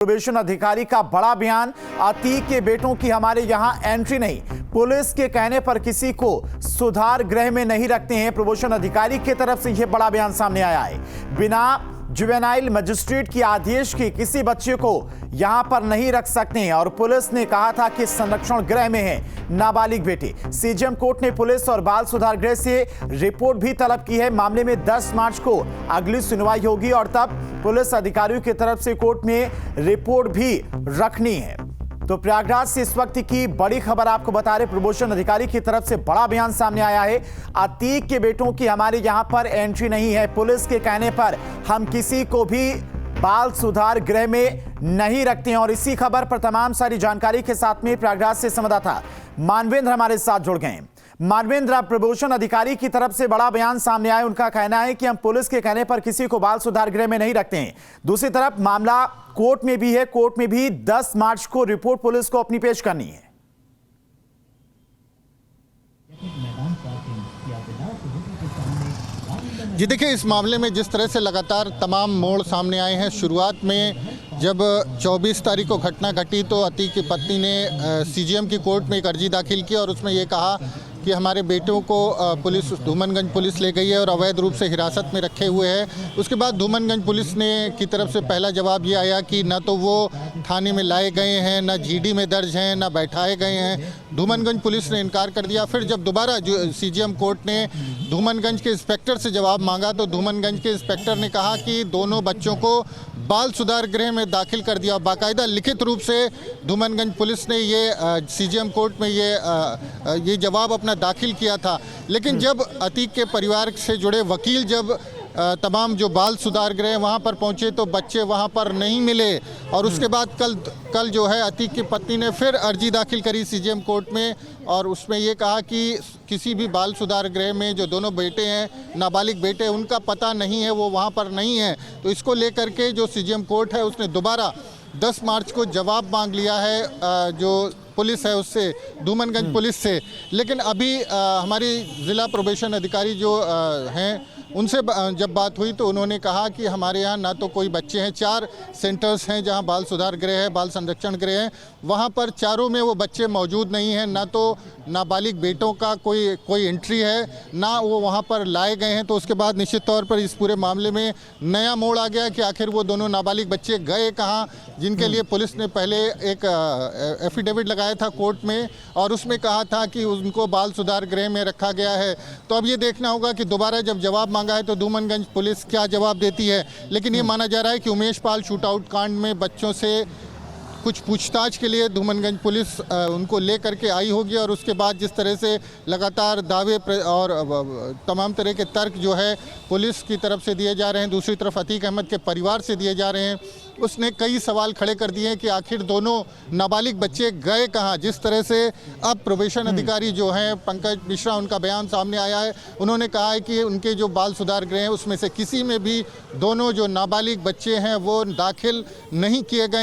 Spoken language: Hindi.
प्रोबेशन अधिकारी का बड़ा बयान, अतीक के बेटों की हमारे यहां एंट्री नहीं, पुलिस के कहने पर किसी को सुधार गृह में नहीं रखते हैं। प्रोबेशन अधिकारी की तरफ से यह बड़ा बयान सामने आया है। बिना जुवेनाइल मजिस्ट्रेट की आदेश के किसी बच्चे को यहां पर नहीं रख सकते हैं और पुलिस ने कहा था कि संरक्षण गृह में है नाबालिग बेटे। सीजेएम कोर्ट ने पुलिस और बाल सुधार गृह से रिपोर्ट भी तलब की है। मामले में 10 मार्च को अगली सुनवाई होगी और तब पुलिस अधिकारियों की तरफ से कोर्ट में रिपोर्ट भी रखनी है। तो प्रयागराज से इस वक्त की बड़ी खबर आपको बता रहे, प्रोबेशन अधिकारी की तरफ से बड़ा बयान सामने आया है। अतीक के बेटों की हमारे यहां पर एंट्री नहीं है, पुलिस के कहने पर हम किसी को भी बाल सुधार गृह में नहीं रखते हैं। और इसी खबर पर तमाम सारी जानकारी के साथ में प्रयागराज से संवाददाता मानवेंद्र हमारे साथ जुड़ गए। मानवेंद्र, प्रोबेशन अधिकारी की तरफ से बड़ा बयान सामने आया। उनका कहना है कि हम पुलिस के कहने पर किसी को बाल सुधार गृह में नहीं रखते हैं। दूसरी तरफ मामला कोर्ट में भी है, कोर्ट में भी 10 मार्च को रिपोर्ट पुलिस को अपनी पेश करनी है। जी देखिए, इस मामले में जिस तरह से लगातार तमाम मोड़ सामने आए हैं, शुरुआत में जब 24 तारीख को घटना घटी तो अतीक की पत्नी ने सीजेएम की कोर्ट में एक अर्जी दाखिल की और उसमें ये कहा कि हमारे बेटों को पुलिस धूमनगंज पुलिस ले गई है और अवैध रूप से हिरासत में रखे हुए हैं। उसके बाद धूमनगंज पुलिस ने की तरफ से पहला जवाब ये आया कि न तो वो थाने में लाए गए हैं, न जीडी में दर्ज हैं, न बैठाए गए हैं। धूमनगंज पुलिस ने इनकार कर दिया। फिर जब दोबारा जो सीजेएम कोर्ट ने धूमनगंज के इंस्पेक्टर से जवाब मांगा तो धूमनगंज के इंस्पेक्टर ने कहा कि दोनों बच्चों को बाल सुधार गृह में दाखिल कर दिया। बाकायदा लिखित रूप से धूमनगंज पुलिस ने ये सीजेएम कोर्ट में ये जवाब अपना दाखिल किया था। लेकिन जब अतीक के परिवार से जुड़े वकील जब तमाम जो बाल सुधार गृह वहाँ पर पहुँचे तो बच्चे वहाँ पर नहीं मिले और उसके बाद कल जो है अतीक की पत्नी ने फिर अर्जी दाखिल करी सीजेएम कोर्ट में और उसमें ये कहा कि किसी भी बाल सुधार गृह में जो दोनों बेटे हैं, नाबालिग बेटे, उनका पता नहीं है, वो वहाँ पर नहीं है। तो इसको लेकर के जो सीजेएम कोर्ट है उसने दोबारा 10 मार्च को जवाब मांग लिया है जो पुलिस है उससे, धूमनगंज पुलिस से। लेकिन अभी हमारी ज़िला प्रोबेशन अधिकारी जो हैं उनसे जब बात हुई तो उन्होंने कहा कि हमारे यहाँ ना तो कोई बच्चे हैं, 4 सेंटर्स हैं जहाँ बाल सुधार गृह है, बाल संरक्षण गृह है, वहाँ पर चारों में वो बच्चे मौजूद नहीं हैं। ना तो नाबालिग बेटों का कोई एंट्री है, ना वो वहाँ पर लाए गए हैं। तो उसके बाद निश्चित तौर पर इस पूरे मामले में नया मोड़ आ गया कि आखिर वो दोनों नाबालिग बच्चे गए कहाँ, जिनके लिए पुलिस ने पहले एक एफिडेविट लगाया था कोर्ट में और उसमें कहा था कि उनको बाल सुधार गृह में रखा गया है। तो अब ये देखना होगा कि दोबारा जब जवाब मांगा है तो धूमनगंज पुलिस क्या जवाब देती है। लेकिन ये माना जा रहा है कि उमेश पाल शूटआउट कांड में बच्चों से कुछ पूछताछ के लिए धूमनगंज पुलिस उनको ले करके आई होगी और उसके बाद जिस तरह से लगातार दावे और तमाम तरह के तर्क जो है पुलिस की तरफ से दिए जा रहे हैं, दूसरी तरफ अतीक अहमद के परिवार से दिए जा रहे हैं, उसने कई सवाल खड़े कर दिए हैं कि आखिर दोनों नाबालिग बच्चे गए कहाँ। जिस तरह से अब प्रोबेशन अधिकारी जो हैं पंकज मिश्रा, उनका बयान सामने आया है, उन्होंने कहा है कि उनके जो बाल सुधार गृह हैं उसमें से किसी में भी दोनों जो नाबालिग बच्चे हैं वो दाखिल नहीं किए गए।